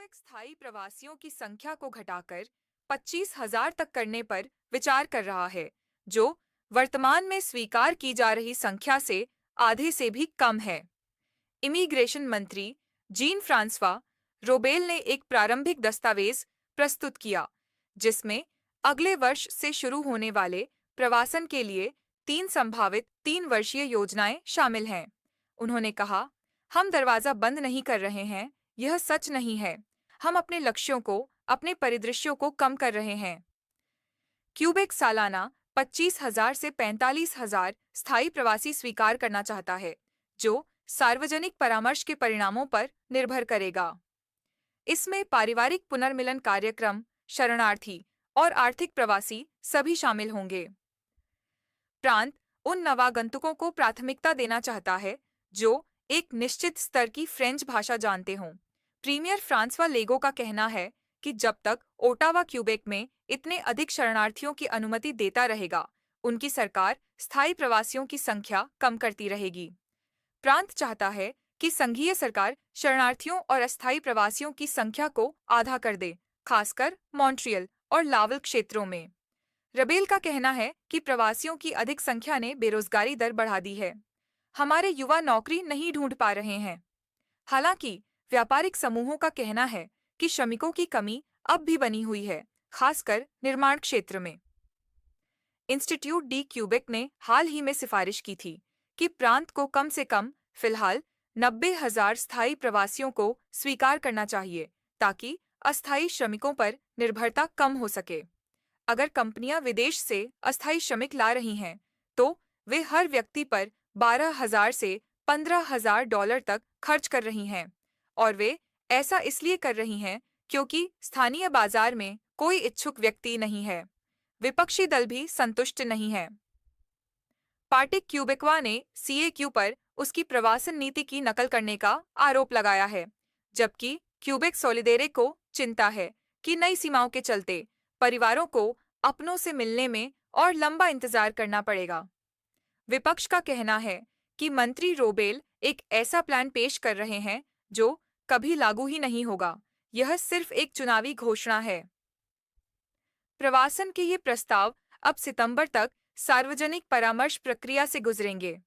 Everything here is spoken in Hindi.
क्यूबेक स्थायी प्रवासियों की संख्या को घटाकर 25,000 तक करने पर विचार कर रहा है, जो वर्तमान में स्वीकार की जा रही संख्या से आधे से भी कम है। इमिग्रेशन मंत्री जीन फ्रांसवा रोबेल ने एक प्रारंभिक दस्तावेज प्रस्तुत किया, जिसमें अगले वर्ष से शुरू होने वाले प्रवासन के लिए 3 संभावित 3 वर्षीय योजनाएं शामिल हैं। उन्होंने कहा, हम दरवाजा बंद नहीं कर रहे हैं, यह सच नहीं है। हम अपने लक्ष्यों को, अपने परिदृश्यों को कम कर रहे हैं। क्यूबेक सालाना 25,000 से 45,000 स्थायी प्रवासी स्वीकार करना चाहता है, जो सार्वजनिक परामर्श के परिणामों पर निर्भर करेगा। इसमें पारिवारिक पुनर्मिलन कार्यक्रम, शरणार्थी और आर्थिक प्रवासी सभी शामिल होंगे। प्रांत उन नवागंतुकों को प्राथमिकता देना चाहता है जो एक निश्चित स्तर की फ्रेंच भाषा जानते हों। प्रीमियर फ्रांसवा लेगो का कहना है कि जब तक ओटावा क्यूबेक में इतने अधिक शरणार्थियों की अनुमति देता रहेगा, उनकी सरकार स्थायी प्रवासियों की संख्या कम करती रहेगी। प्रांत चाहता है कि संघीय सरकार शरणार्थियों और अस्थायी प्रवासियों की संख्या को आधा कर दे, खासकर मॉन्ट्रियल और लावल क्षेत्रों में। रबेल का कहना है कि प्रवासियों की अधिक संख्या ने बेरोजगारी दर बढ़ा दी है। हमारे युवा नौकरी नहीं ढूंढ पा रहे हैं। हालांकि व्यापारिक समूहों का कहना है कि श्रमिकों की कमी अब भी बनी हुई है, खासकर निर्माण क्षेत्र में। इंस्टीट्यूट डी क्यूबेक ने हाल ही में सिफारिश की थी कि प्रांत को कम से कम फिलहाल 90,000 स्थायी प्रवासियों को स्वीकार करना चाहिए, ताकि अस्थायी श्रमिकों पर निर्भरता कम हो सके। अगर कंपनियां विदेश से अस्थायी श्रमिक ला रही हैं, तो वे हर व्यक्ति पर 12,000 से 15,000 डॉलर तक खर्च कर रही हैं, और वे ऐसा इसलिए कर रही हैं क्योंकि स्थानीय बाजार में कोई इच्छुक व्यक्ति नहीं है। विपक्षी दल भी संतुष्ट नहीं है। पार्टी क्यूबेकवा ने सीएक्यू पर उसकी प्रवासन नीति की नकल करने का आरोप लगाया है, जबकि क्यूबेक सोलिडेरे को चिंता है कि नई सीमाओं के चलते परिवारों को अपनों से मिलने में और लंबा इंतजार करना पड़ेगा। विपक्ष का कहना है कि मंत्री रोबेल एक ऐसा प्लान पेश कर रहे हैं जो कभी लागू ही नहीं होगा। यह सिर्फ एक चुनावी घोषणा है। प्रवासन के ये प्रस्ताव अब सितंबर तक सार्वजनिक परामर्श प्रक्रिया से गुजरेंगे।